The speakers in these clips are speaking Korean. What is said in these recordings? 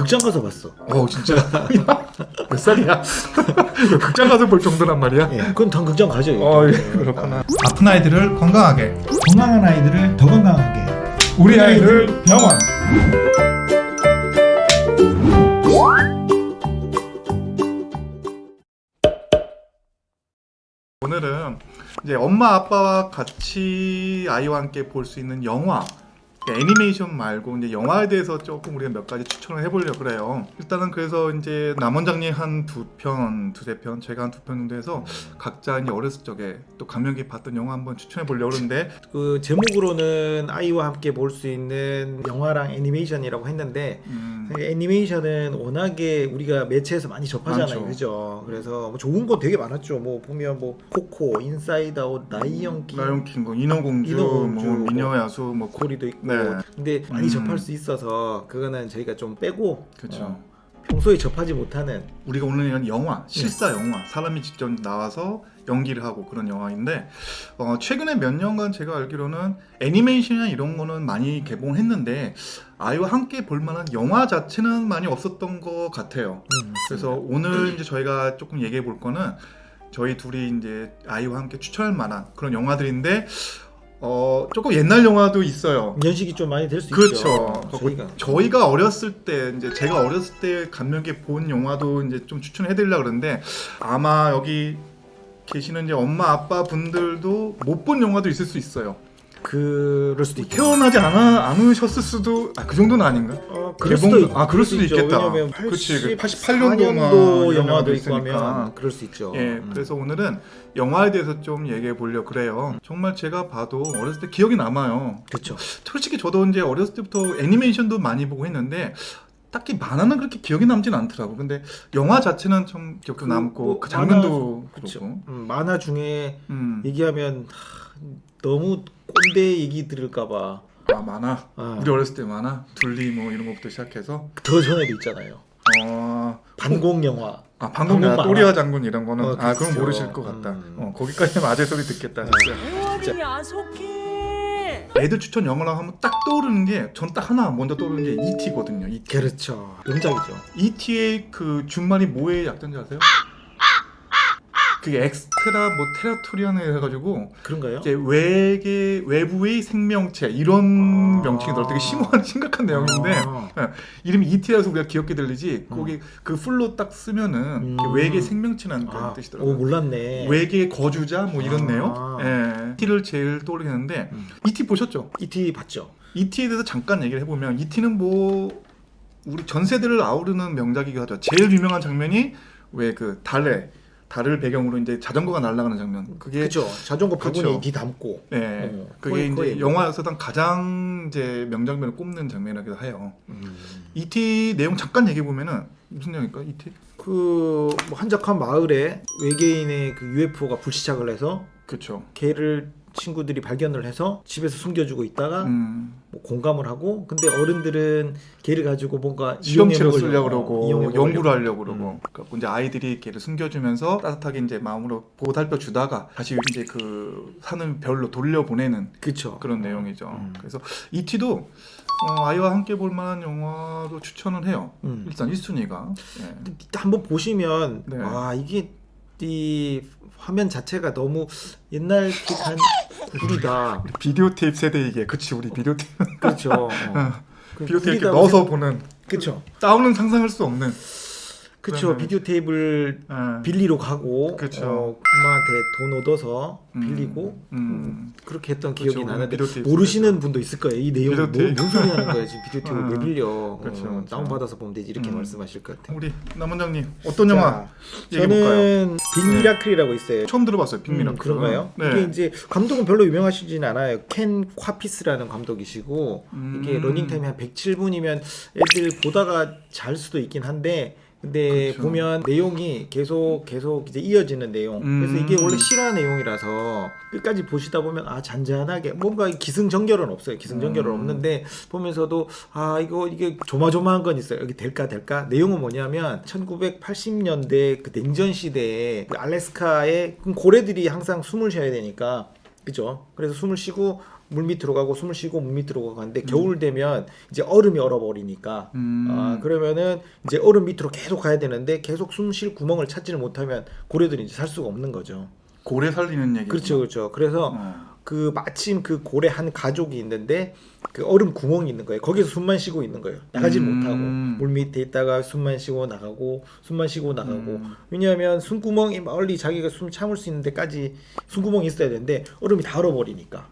극장 가서 봤어. 진짜. 몇 살이야? 극장 가서 볼 정도란 말이야? 예, 그건 당 극장 가죠. 그렇구나. 아픈 아이들을 건강하게, 건강한 아이들을 더 건강하게. 우리 아이들 병원. 오늘은 이제 엄마 아빠와 같이 아이와 함께 볼 수 있는 영화, 애니메이션 말고 이제 영화에 대해서 조금 우리가 몇 가지 추천을 해보려고 그래요. 일단은 그래서 이제 남 원장님 한 두세 편, 제가 한 2편 정도 해서 각자 이제 어렸을 적에 또 감명 깊게 봤던 영화 한번 추천해 보려고 그러는데, 그 제목으로는 아이와 함께 볼 수 있는 영화랑 애니메이션이라고 했는데 애니메이션은 워낙에 우리가 매체에서 많이 접하잖아요. 많죠. 그죠? 그래서 뭐 좋은 거 되게 많았죠. 뭐 보면 뭐 코코, 인사이드 아웃, 라이언킹, 뭐 인어공주, 뭐 미녀야수, 뭐 코리도 있고. 네. 근데 많이 접할 수 있어서 그거는 저희가 좀 빼고 그렇죠. 평소에 접하지 못하는 우리가 오늘 이런 영화, 실사 영화, 사람이 직접 나와서 연기를 하고 그런 영화인데, 최근에 몇 년간 제가 알기로는 애니메이션이나 이런 거는 많이 개봉했는데 아이와 함께 볼 만한 영화 자체는 많이 없었던 것 같아요. 그래서 오늘 이제 저희가 조금 얘기해 볼 거는 저희 둘이 이제 아이와 함께 추천할 만한 그런 영화들인데, 조금 옛날 영화도 있어요. 연식이 좀 많이 될 수 그렇죠. 있죠. 저희가 어렸을 때, 이제 제가 어렸을 때 감명 깊게 본 영화도 이제 좀 추천해 드리려고 그러는데, 아마 여기 계시는 이제 엄마 아빠 분들도 못 본 영화도 있을 수 있어요. 그럴 수도 있죠. 태어나지 않으셨을 수도, 그 정도는 아닌가? 그럴 수도 있겠다. 왜냐면 그치, 88년도 영화도 있고 하면 그럴 수 있죠. 예, 그래서 오늘은 영화에 대해서 좀 얘기해 보려고 그래요. 정말 제가 봐도 어렸을 때 기억이 남아요. 그렇죠. 솔직히 저도 이제 어렸을 때부터 애니메이션도 많이 보고 했는데 딱히 만화는 그렇게 기억이 남진 않더라고. 근데 영화 자체는 좀 기억도 남고 그 장면도 그렇고. 만화 중에 얘기하면 너무 꼰대 얘기 들을까봐. 만화. 우리 어렸을 때 만화, 둘리 뭐 이런 것부터 시작해서 더 전에도 있잖아요. 반공 영화. 방금 영화 또리와 장군 이런 거는 그건 그렇죠. 모르실 것 같다. 거기까지는 아재 소리 듣겠다. 진짜. 야속해. 애들 추천 영화라고 하면 딱 떠오르는 게, 전 딱 하나 먼저 떠오르는 게 E.T.거든요. E.T. 그렇죠. 명작이죠. E.T.의 그 준말이 뭐의 약자인지 아세요? 그게 엑스트라 뭐 테라토리안을 해가지고 그런가요? 이제 외부의 생명체 이런 명칭이 되게 심각한 내용인데, 이름이 E.T.라서 우리가 귀엽게 들리지 거기 그 풀로 딱 쓰면은 외계 생명체라는 그런 뜻이더라고요. 몰랐네. 외계 거주자 뭐 이런 내용. E.T.를 제일 떠오르는데 E.T. 보셨죠? E.T. 봤죠. E.T.에 대해서 잠깐 얘기를 해보면, E.T.는 뭐 우리 전 세대를 아우르는 명작이기도 하죠. 제일 유명한 장면이 왜 그 달을 배경으로 이제 자전거가 날아가는 장면. 그게 그렇죠. 자전거 바구니에 그렇죠. E.T. 담고. 네, 그게 이제 영화에서당 가장 이제 명장면을 꼽는 장면이기도 해요. E.T. 내용 잠깐 얘기해 보면은 무슨 내용일까? E.T. 그 뭐 한적한 마을에 외계인의 그 UFO가 불시착을 해서 그렇죠. 걔를 친구들이 발견을 해서 집에서 숨겨주고 있다가 뭐 공감을 하고, 근데 어른들은 걔를 가지고 뭔가 실험체로 쓰려고 그러고 연구를 먹으려고. 하려고 그러고, 그래서 이제 아이들이 걔를 숨겨주면서 따뜻하게 이제 마음으로 보고 살펴 주다가 다시 이제 그 사는 별로 돌려보내는 그쵸. 그런 내용이죠. 그래서 E.T.도 아이와 함께 볼 만한 영화로 추천을 해요. 일단 1순위가. 한번 보시면 네. 이게 이 화면 자체가 너무 옛날 틱한 구리다. 비디오 테이프 세대이게. 그치, 우리 비디오 테이프. 그렇죠. 비디오 테이프 넣어서 보는. 그렇죠. 싸우는 상상할 수 없는. 그렇죠. 비디오 테이프를 빌리러 가고, 그쵸. 엄마한테 돈 얻어서 빌리고 그렇게 했던 기억이 그쵸, 나는데 비디오 모르시는 분도 있을 거예요. 이 내용 뭔 비디오 테이프. 소리 하는 거야 지금. 비디오 테이프 왜 빌려? 그쵸. 다운 받아서 보면 되지, 이렇게 말씀하실 것 같아요. 우리 남 원장님 어떤 영화 얘기해 볼까요? 저는 빅 미라클이라고 있어요. 처음 들어봤어요. 빅 미라클. 그런가요? 네. 이게 이제 감독은 별로 유명하시진 않아요. 켄 콰피스라는 감독이시고, 이게 러닝타임이 한 107분이면 애들 보다가 잘 수도 있긴 한데, 근데 그쵸. 보면 내용이 계속 이제 이어지는 내용. 그래서 이게 원래 실화 내용이라서 끝까지 보시다 보면 잔잔하게 뭔가 기승전결은 없어요. 기승전결은 없는데 보면서도 이게 조마조마한 건 있어요. 여기 될까? 내용은 뭐냐면 1980년대 그 냉전 시대에 그 알래스카에 고래들이 항상 숨을 쉬어야 되니까, 그죠? 그래서 숨을 쉬고 물 밑으로 가고 숨을 쉬고 물 밑으로 가는데 겨울 되면 이제 얼음이 얼어버리니까 그러면은 이제 얼음 밑으로 계속 가야 되는데 계속 숨 쉴 구멍을 찾지를 못하면 고래들이 이제 살 수가 없는 거죠. 고래 살리는 얘기. 그렇죠, 그렇죠. 그래서 그 마침 그 고래 한 가족이 있는데 그 얼음 구멍이 있는 거예요. 거기서 숨만 쉬고 있는 거예요. 나가지 못하고 물 밑에 있다가 숨만 쉬고 나가고 숨만 쉬고 나가고. 왜냐하면 숨구멍이 멀리 자기가 숨 참을 수 있는 데까지 숨구멍이 있어야 되는데 얼음이 다 얼어버리니까.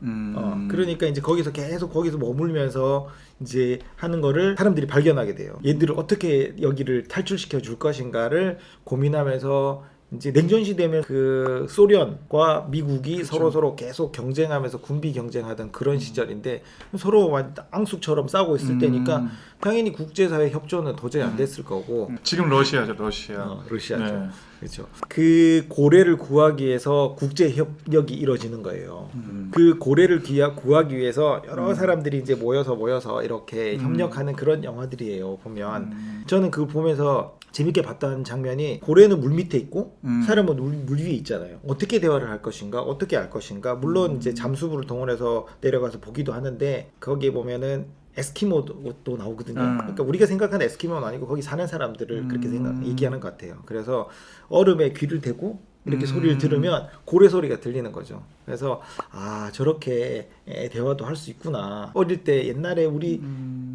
그러니까 이제 거기서 계속 거기서 머물면서 이제 하는 거를 사람들이 발견하게 돼요. 얘들을 어떻게 여기를 탈출시켜 줄 것인가를 고민하면서 이제 냉전 시대면 그 소련과 미국이 그렇죠. 서로 계속 경쟁하면서 군비 경쟁하던 그런 시절인데 서로 앙숙처럼 싸우고 있을 때니까 당연히 국제사회 협조는 도저히 안 됐을 거고. 지금 러시아죠, 러시아. 러시아죠. 네. 그렇죠. 그 고래를 구하기 위해서 국제 협력이 이루어지는 거예요. 그 고래를 구하기 위해서 여러 사람들이 이제 모여서 이렇게 협력하는 그런 영화들이에요. 보면 저는 그걸 보면서 재밌게 봤던 장면이 고래는 물 밑에 있고 사람은 물 위에 있잖아요. 어떻게 대화를 할 것인가, 어떻게 할 것인가. 물론 이제 잠수부를 동원해서 내려가서 보기도 하는데 거기에 보면은 에스키모도 나오거든요. 그러니까 우리가 생각하는 에스키모는 아니고 거기 사는 사람들을 그렇게 얘기하는 것 같아요. 그래서 얼음에 귀를 대고 이렇게 소리를 들으면 고래 소리가 들리는 거죠. 그래서 아 저렇게 대화도 할 수 있구나. 어릴 때 옛날에 우리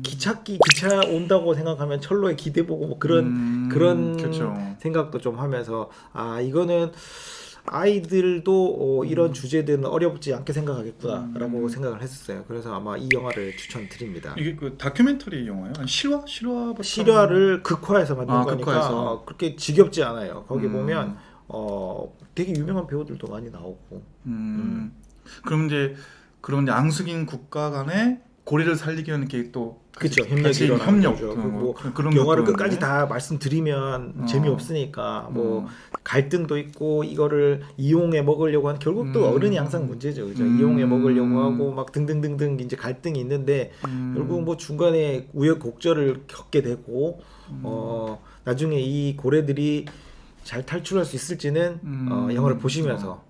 기차 온다고 생각하면 철로에 기대 보고 뭐 그런 그렇죠. 생각도 좀 하면서 아 이거는 아이들도 이런 주제들은 어렵지 않게 생각하겠구나라고 생각을 했었어요. 그래서 아마 이 영화를 추천드립니다. 이게 그 다큐멘터리 영화예요? 아니 실화부터 실화를 극화해서 만든 거니까 극화해서. 그렇게 지겹지 않아요. 거기 보면 되게 유명한 배우들도 많이 나오고. 그럼 이제 그런 앙숙인 국가 간에 고래를 살리기 위한 게 또 그렇죠. 같이 협력이 협력 거죠. 뭐 그런 영화를 것도 끝까지 있는데. 다 말씀드리면 재미없으니까 뭐 갈등도 있고 이거를 이용해 먹으려고 하는 결국 또 어른이 항상 문제죠. 그죠? 이용해 먹으려고 하고 막 등등등등 이제 갈등이 있는데 결국 뭐 중간에 우여곡절을 겪게 되고 나중에 이 고래들이 잘 탈출할 수 있을지는 영화를 보시면서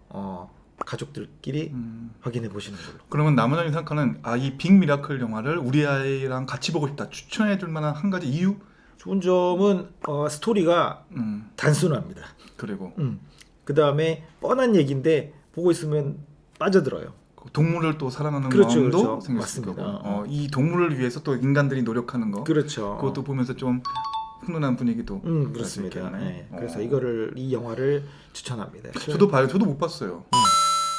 가족들끼리 확인해 보시는 걸로. 그러면 남원장이 생각하는 이 빅 미라클 영화를 우리 아이랑 같이 보고 싶다 추천해 줄 만한 한 가지 이유? 좋은 점은 스토리가 단순합니다. 그리고 그 다음에 뻔한 얘기인데 보고 있으면 빠져들어요. 동물을 또 사랑하는 그렇죠, 마음도 그렇죠. 생겼을 맞습니다. 거고 이 동물을 위해서 또 인간들이 노력하는 거 그렇죠. 그것도 보면서 좀 훈훈한 분위기도 그렇습니다. 있겠네. 네. 그래서 이 영화를 추천합니다. 저도 봐요. 저도 못 봤어요.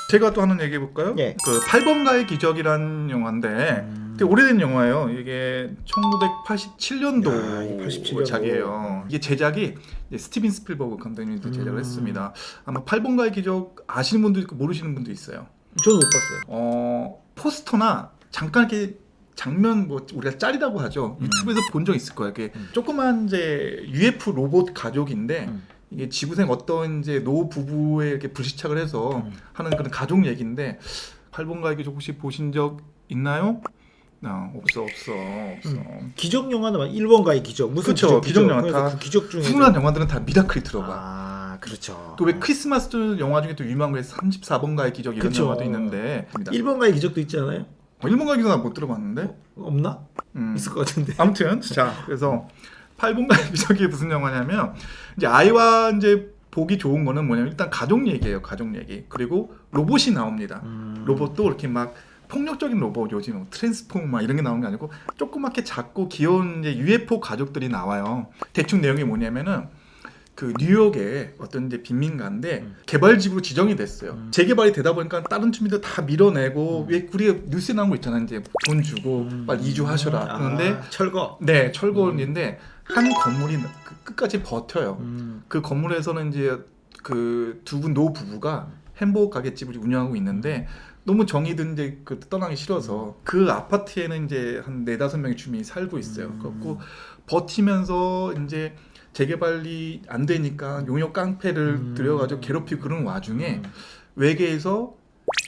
제가 또 하는 얘기 해볼까요? 예. 그 8번가의 기적이라는 영화인데 되게 오래된 영화예요. 이게 1987년도 야, 이 87년도. 작이에요. 이게 제작이 이제 스티븐 스필버그 감독님이 제작을 했습니다. 아마 8번가의 기적 아시는 분도 있고 모르시는 분도 있어요. 저는 못 봤어요. 포스터나 잠깐 이렇게 장면 뭐 우리가 짤이라고 하죠. 유튜브에서 본 적 있을 거예요. 이게 조그만 이제 UFO 로봇 가족인데 이게 지구생 어떤 이제 노 부부에 이렇게 불시착을 해서 하는 그런 가족 얘기인데 8번가의 기적 혹시 보신 적 있나요? 없어. 기적 영화는 1번가의 기적 무슨 그쵸, 기적 영화 그래서 다 그 기적 중에 훈훈한 영화들은 다 미라클이 들어가. 그렇죠. 또 왜 크리스마스 영화 중에 또 유명한 게 34번가의 기적 이런 그쵸. 영화도 있는데 1번가의 기적도 있지 않아요? 1번가의 기적은 못 들어봤는데 없나? 있을 것 같은데. 아무튼 자 그래서 8번가의 기적이 무슨 영화냐면 이제 아이와 이제 보기 좋은 거는 뭐냐면 일단 가족 얘기예요. 가족 얘기. 그리고 로봇이 나옵니다. 로봇도 이렇게 막 폭력적인 로봇 요즘 트랜스포머 이런 게 나오는 게 아니고 조그맣게 작고 귀여운 이제 UFO 가족들이 나와요. 대충 내용이 뭐냐면은 그 뉴욕에 어떤 이제 빈민가인데 개발지구로 지정이 됐어요. 재개발이 되다 보니까 다른 주민들 다 밀어내고 왜 우리가 뉴스에 나온 거 있잖아요. 이제 돈 주고 빨리 이주하셔라. 그런데 철거. 네, 철거인데 한 건물이 끝까지 버텨요. 그 건물에서는 이제 그 두 분 노 부부가 햄버거 가게집을 운영하고 있는데 너무 정이 든 이제 그 떠나기 싫어서 그 아파트에는 이제 한 4-5명의 주민이 살고 있어요. 그래갖고 버티면서 이제 재개발이 안 되니까 용역 깡패를 들여가지고 괴롭히고 그런 와중에 외계에서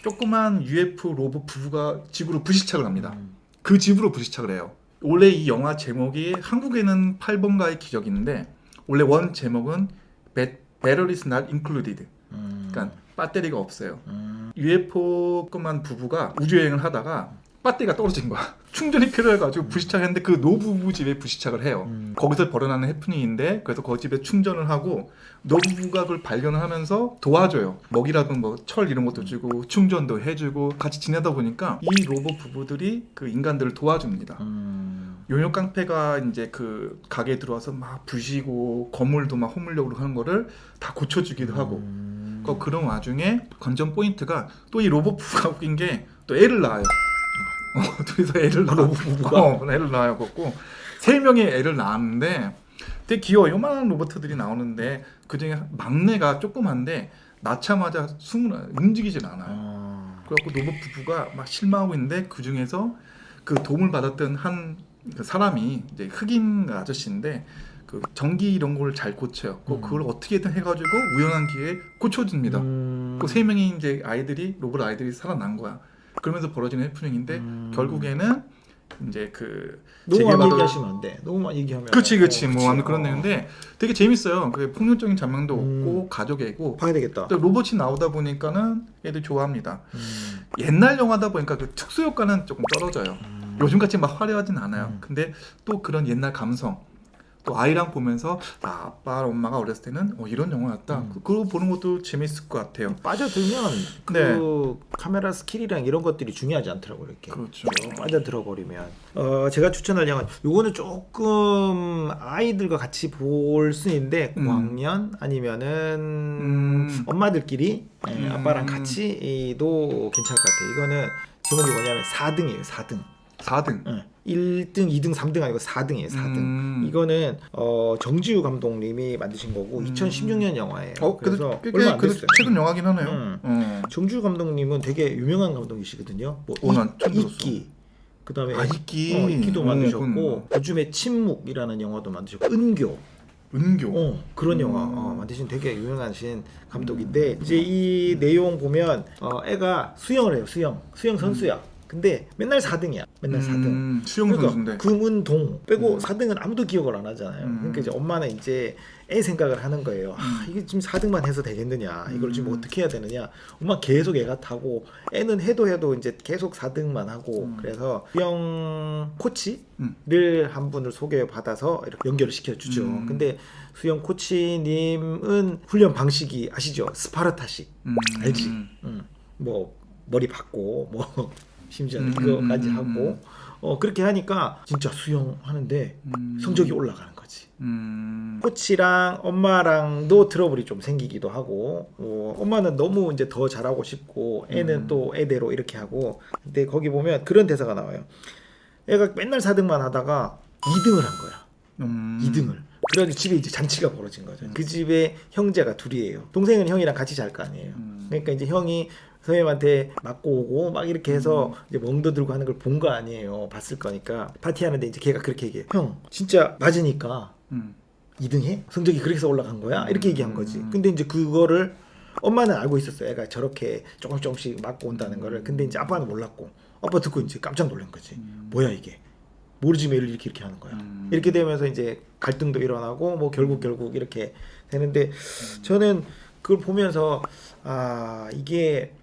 조그만 UFO 로봇 부부가 집으로 불시착을 합니다. 그 집으로 불시착을 해요. 원래 이 영화 제목이 한국에는 8번가의 기적인데 원래 제목은 Batteries Not Included. 그러니까 배터리가 없어요. UFO급만 부부가 우주여행을 하다가 배터리가 떨어진 거야. 충전이 필요해가지고 부시착했는데 그 노부부 집에 부시착을 해요. 거기서 벌어나는 해프닝인데 그래서 그 집에 충전을 하고 노부부가 그걸 발견을 하면서 도와줘요. 먹이라든 뭐 철 이런 것도 주고 충전도 해주고 같이 지내다 보니까 이 로봇 부부들이 그 인간들을 도와줍니다. 용역 깡패가 이제 그 가게에 들어와서 막 부시고 건물도 막 허물려고 하는 거를 다 고쳐주기도 하고 그런 와중에 관전 포인트가 또 이 로봇 부부가 웃긴 게 또 애를 낳아요. 둘이서 애를 낳아. 로봇 부부가? 애를 낳아요. 갖고 3명의 애를 낳았는데 되게 귀여워. 요만한 로봇들이 나오는데 그중에 막내가 조그만데 낳자마자 움직이질 않아요. 그래갖고 로봇 부부가 막 실망하고 있는데 그 중에서 그 도움을 받았던 한 사람이 이제 흑인 아저씨인데 그 전기 이런 걸 잘 고쳐요. 그걸 어떻게든 해가지고 우연한 기회에 고쳐줍니다. 그 3명의 이제 아이들이 로봇 아이들이 살아난 거야. 그러면서 벌어지는 해프닝인데 결국에는 이제 그 너무 많이 재개발을- 얘기하시면 안 돼. 너무 많이 얘기하면. 그치 뭐 아무튼 그런 내용인데 되게 재밌어요. 그 폭력적인 장면도 없고 가족애고 봐야 되겠다. 또 로봇이 나오다 보니까는 애들 좋아합니다. 옛날 영화다 보니까 그 특수 효과는 조금 떨어져요. 요즘같이 막 화려하진 않아요. 근데 또 그런 옛날 감성 또 아이랑 보면서 아빠 엄마가 어렸을 때는 이런 영화였다. 그거 보는 것도 재밌을 것 같아요. 빠져들면 그 네. 카메라 스킬이랑 이런 것들이 중요하지 않더라고요. 이렇게 그렇죠. 빠져들어 버리면 제가 추천할 영화 요거는 조금 아이들과 같이 볼 수 있는데 고학년 아니면은 엄마들끼리 아빠랑 같이도 괜찮을 것 같아요. 이거는 제목이 뭐냐면 4등이에요. 4등. 4등. 1등, 2등, 3등 아니고 4등이에요. 4등. 이거는 정지우 감독님이 만드신 거고 2016년 영화예요. 그래서 얼마 안 됐어요. 최근 영화긴 하네요. 정지우 감독님은 되게 유명한 감독이시거든요. 뭐 난 처음 들었어. 이끼, 그다음에 이끼. 이끼도 만드셨고 요즘에 침묵이라는 영화도 만드셨고 은교. 그런 영화 만드신 되게 유명하신 감독인데 이제 이 내용 보면 애가 수영을 해요. 수영 선수야. 근데 맨날 4등이야. 맨날 4등. 수영 선수인데. 금은동 빼고 4등은 아무도 기억을 안 하잖아요. 그러니까 이제 엄마는 이제 애 생각을 하는 거예요. 이게 지금 4등만 해서 되겠느냐? 이걸 지금 어떻게 해야 되느냐? 엄마 계속 애가 타고 애는 해도 이제 계속 4등만 하고 그래서 수영 코치를 한 분을 소개받아서 이렇게 연결을 시켜주죠. 근데 수영 코치님은 훈련 방식이 아시죠? 스파르타식 알지? 뭐 머리 받고 뭐 심지어는 그거까지 하고 그렇게 하니까 진짜 수영하는데 성적이 올라가는 거지. 코치랑 엄마랑도 트러블이 좀 생기기도 하고 엄마는 너무 이제 더 잘하고 싶고 애는 또 애대로 이렇게 하고 근데 거기 보면 그런 대사가 나와요. 애가 맨날 4등만 하다가 2등을 한 거야. 2등을. 그래가지고 집에 이제 잔치가 벌어진 거죠. 그 집에 형제가 둘이에요. 동생은 형이랑 같이 잘 거 아니에요. 그러니까 이제 형이 선생님한테 맞고 오고 막 이렇게 해서 이제 멍도 들고 하는 걸 본 거 아니에요. 봤을 거니까 파티하는데 이제 걔가 그렇게 얘기해. 형 진짜 맞으니까 2등 해? 성적이 그렇게 해서 올라간 거야? 이렇게 얘기한 거지. 근데 이제 그거를 엄마는 알고 있었어요. 애가 저렇게 조금씩 맞고 온다는 거를. 근데 이제 아빠는 몰랐고 아빠 듣고 이제 깜짝 놀란 거지. 뭐야 이게? 모르지 왜 이렇게 하는 거야. 이렇게 되면서 이제 갈등도 일어나고 뭐 결국 이렇게 되는데 저는 그걸 보면서 이게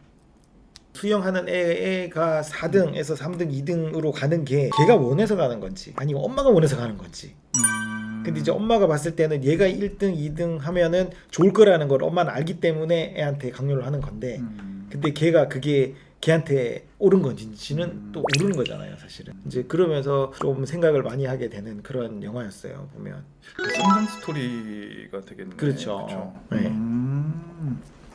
수영하는 애가 4등에서 3등, 2등으로 가는 게 걔가 원해서 가는 건지 아니면 엄마가 원해서 가는 건지. 근데 이제 엄마가 봤을 때는 얘가 1등, 2등 하면은 좋을 거라는 걸 엄마는 알기 때문에 애한테 강요를 하는 건데 근데 걔가 그게 걔한테 옳은 건지는 또 모르는 거잖아요, 사실은. 이제 그러면서 좀 생각을 많이 하게 되는 그런 영화였어요, 보면. 성장 스토리가 되겠네. 그렇죠. 네.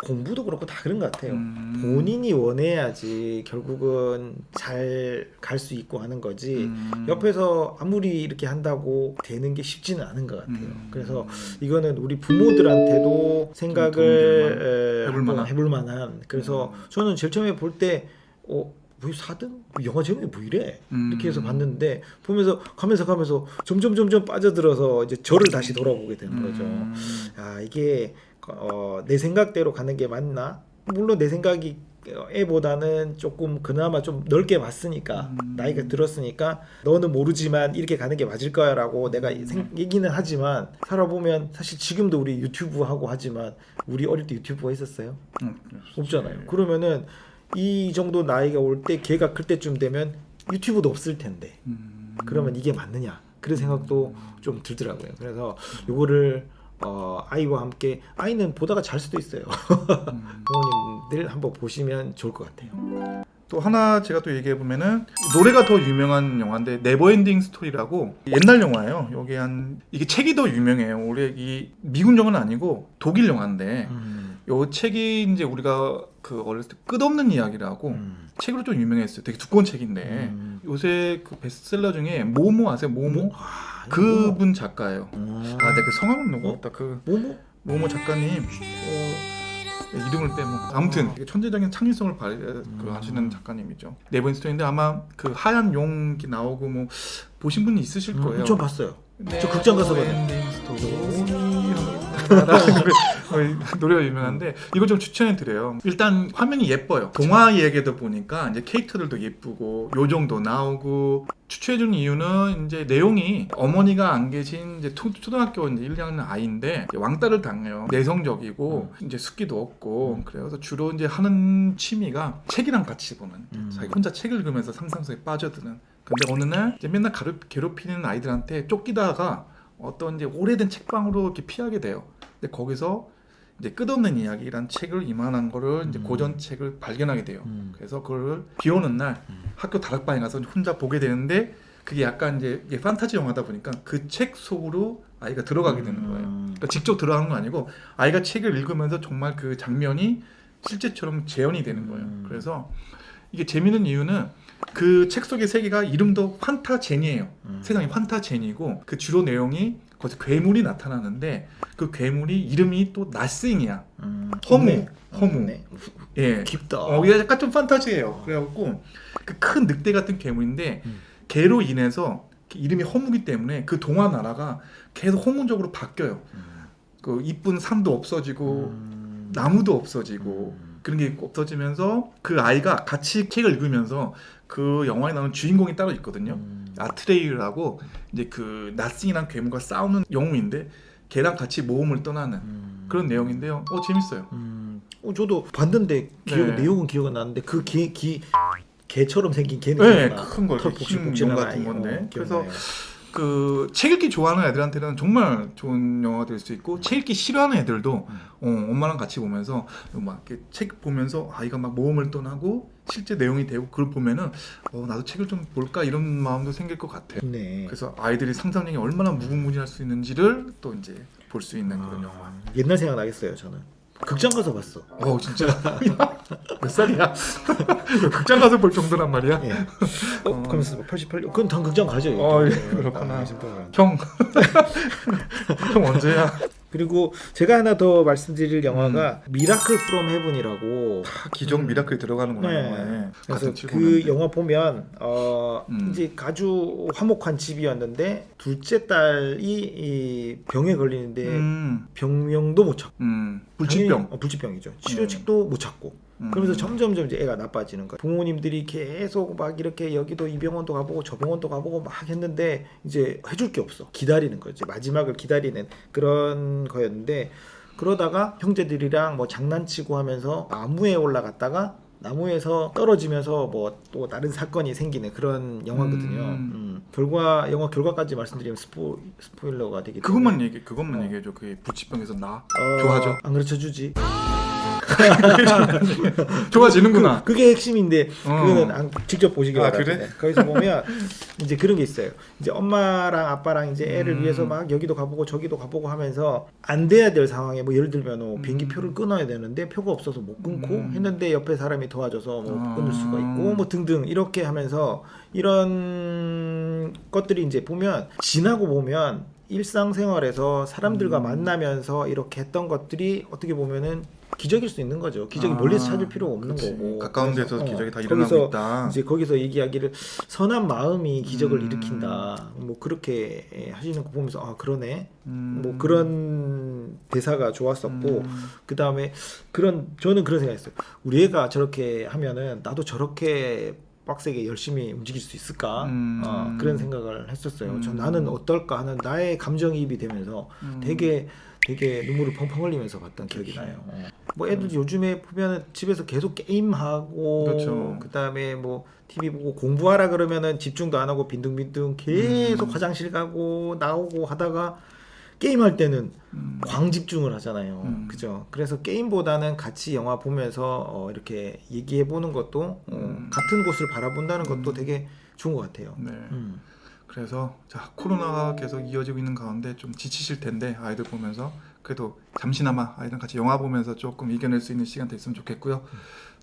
공부도 그렇고 다 그런 것 같아요. 본인이 원해야지 결국은 잘 갈 수 있고 하는 거지 옆에서 아무리 이렇게 한다고 되는 게 쉽지는 않은 것 같아요. 그래서 이거는 우리 부모들한테도 생각을 해볼 만한 그래서 저는 제일 처음에 볼 때 뭐 4등? 영화 제목이 뭐 이래? 이렇게 해서 봤는데 보면서 가면서 점점 빠져들어서 이제 저를 다시 돌아보게 되는 거죠. 이게 내 생각대로 가는 게 맞나? 물론 내 생각이 애보다는 조금 그나마 좀 넓게 봤으니까 나이가 들었으니까 너는 모르지만 이렇게 가는 게 맞을 거야라고 내가 얘기는 하지만 살아보면 사실 지금도 우리 유튜브 하고 하지만 우리 어릴 때 유튜브가 있었어요? 없잖아요. 그러면은 이 정도 나이가 올 때 걔가 클 때쯤 되면 유튜브도 없을 텐데 그러면 이게 맞느냐 그런 생각도 좀 들더라고요. 그래서 요거를 아이와 함께 아이는 보다가 잘 수도 있어요. 부모님들 한번 보시면 좋을 것 같아요. 또 하나 제가 또 얘기해 보면은 노래가 더 유명한 영화인데 네버엔딩 스토리라고 옛날 영화예요. 이게 책이 더 유명해요. 원래 이 미국 영화는 아니고 독일 영화인데 요 책이 이제 우리가 그 어렸을 때 끝없는 이야기라고 책으로 좀 유명했어요. 되게 두꺼운 책인데 요새 그 베스트셀러 중에 모모 아세요? 모모? 그분 작가예요. 내가 그 성함은 누구였다. 그 모모 작가님. 이름을 빼고 아무튼 천재적인 창의성을 하시는 작가님이죠. 네버엔딩 스토리인데 아마 그 하얀 용이 나오고 뭐 보신 분이 있으실 거예요. 저 봤어요. 저 극장 가서 봤어요. 노래가 유명한데 이거 좀 추천해 드려요. 일단 화면이 예뻐요. 동화 얘기도 보니까 이제 캐릭터들도 예쁘고 요정도 나오고 추천해 준 이유는 이제 내용이 어머니가 안 계신 이제 초등학교 이제 1학년 아이인데 왕따를 당해요. 내성적이고 이제 숫기도 없고 그래서 주로 이제 하는 취미가 책이랑 같이 보는 자기 혼자 책을 읽으면서 상상 속에 빠져드는. 근데 어느 날 이제 맨날 괴롭히는 아이들한테 쫓기다가 어떤 이제 오래된 책방으로 이렇게 피하게 돼요. 근데 거기서 이제 끝없는 이야기란 책을 이만한 거를 이제 고전 책을 발견하게 돼요. 그래서 그걸 비 오는 날 학교 다락방에 가서 혼자 보게 되는데 그게 약간 이제 이게 판타지 영화다 보니까 그 책 속으로 아이가 들어가게 되는 거예요. 그러니까 직접 들어가는 건 아니고 아이가 책을 읽으면서 정말 그 장면이 실제처럼 재현이 되는 거예요. 그래서 이게 재밌는 이유는 그 책 속의 세계가 이름도 판타제니예요. 세상이 판타제니고 그 주로 내용이 거기서 괴물이 나타나는데 그 괴물이 이름이 또 나싱이야. 허무. 예. 깊다. 이게 약간 좀 판타지예요. 그래갖고 그 큰 늑대 같은 괴물인데 걔로 인해서 이름이 허무기 때문에 그 동화 나라가 계속 허무적으로 바뀌어요. 그 이쁜 산도 없어지고 나무도 없어지고 그런 게 없어지면서 그 아이가 같이 책을 읽으면서 그 영화에 나오는 주인공이 따로 있거든요. 아트레이라고 이제 그 나싱이랑 괴물과 싸우는 영웅인데 걔랑 같이 모험을 떠나는 그런 내용인데요. 재밌어요. 저도 봤는데 네. 내용은 기억은 나는데 그 개처럼 생긴 개는 네, 기억나. 큰 거, 털 흰용 같은 건데. 그래서 기억나요. 그 책 읽기 좋아하는 애들한테는 정말 좋은 영화가 될 수 있고 책 읽기 싫어하는 애들도 엄마랑 같이 보면서 막 이렇게 책 보면서 아이가 막 모험을 떠나고 실제 내용이 되고 그걸 보면은 나도 책을 좀 볼까 이런 마음도 생길 것 같아요. 네. 그래서 아이들이 상상력이 얼마나 무궁무진할 수 있는지를 또 이제 볼 수 있는 그런 영화. 옛날 생각 나겠어요. 저는 극장 가서 봤어. 진짜 몇 살이야? 극장 가서 볼 정도란 말이야? 예. 그러면서 88. 그건 당 극장 가죠. 그렇구나. 형 언제야? 그리고 제가 하나 더 말씀드릴 영화가 미라클 프롬 헤븐이라고. 기존 미라클이 들어가는구나. 네. 영화에. 그래서 같은 그 칠구년대. 영화 보면 이제 아주 화목한 집이었는데 둘째 딸이 이 병에 걸리는데 병명도 못 찾고 불치병. 당연히, 불치병이죠. 치료책도 못 찾고. 그러면서 점점 이제 애가 나빠지는 거예요. 부모님들이 계속 막 이렇게 여기도 이 병원도 가보고 저 병원도 가보고 막 했는데 이제 해줄 게 없어. 기다리는 거지. 마지막을 기다리는 그런 거였는데 그러다가 형제들이랑 뭐 장난치고 하면서 나무에 올라갔다가 나무에서 떨어지면서 뭐 또 다른 사건이 생기는 그런 영화거든요. 영화 결과까지 말씀드리면 스포일러가 되기 때문에 그것만 얘기해줘. 그 불치병에서 좋아져. 안 가르쳐 주지. 좋아지는구나. 그게 핵심인데 그거는 직접 보시기 바랍니다. 그래? 거기서 보면 이제 그런 게 있어요. 이제 엄마랑 아빠랑 이제 애를 위해서 막 여기도 가보고 저기도 가보고 하면서 안 돼야 될 상황에 뭐 예를 들면 비행기 표를 끊어야 되는데 표가 없어서 못 끊고 했는데 옆에 사람이 도와줘서 뭐 끊을 수가 있고 뭐 등등 이렇게 하면서 이런 것들이 이제 보면 지나고 보면 일상생활에서 사람들과 만나면서 이렇게 했던 것들이 어떻게 보면은 기적일 수 있는 거죠. 기적이 멀리서 찾을 필요 없는 그치. 거고. 가까운 그래서, 데서 기적이 다 일어나고 거기서 있다. 이제 거기서 얘기하기를 선한 마음이 기적을 음. 일으킨다. 뭐 그렇게 하시는 거 보면서 아 그러네. 뭐 음. 그런 대사가 좋았었고 음. 그 다음에 저는 그런 생각했어요. 우리 애가 저렇게 하면은 나도 저렇게 빡세게 열심히 움직일 수 있을까? 그런 생각을 했었어요. 나는 어떨까 하는 나의 감정이입이 되면서 되게 눈물을 펑펑 흘리면서 봤던 기억이 나요. 뭐 애들 요즘에 보면은 집에서 계속 게임하고 그렇죠. 그다음에 뭐 TV 보고 공부하라 그러면은 집중도 안 하고 빈둥빈둥 계속 화장실 가고 나오고 하다가 게임할 때는 광집중을 하잖아요. 그죠? 그래서 게임보다는 같이 영화 보면서 이렇게 얘기해 보는 것도 같은 곳을 바라본다는 것도 되게 좋은 것 같아요. 네. 그래서 자 코로나가 계속 이어지고 있는 가운데 좀 지치실 텐데 아이들 보면서 그래도 잠시나마 아이들 같이 영화 보면서 조금 이겨낼 수 있는 시간 됐으면 좋겠고요.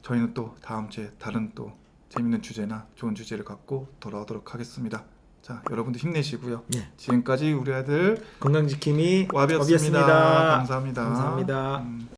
저희는 또 다음 주에 다른 또 재밌는 주제나 좋은 주제를 갖고 돌아오도록 하겠습니다. 자 여러분들 힘내시고요. 네. 지금까지 우리 아들 건강지킴이 와비였습니다. 와비였습니다. 감사합니다. 감사합니다.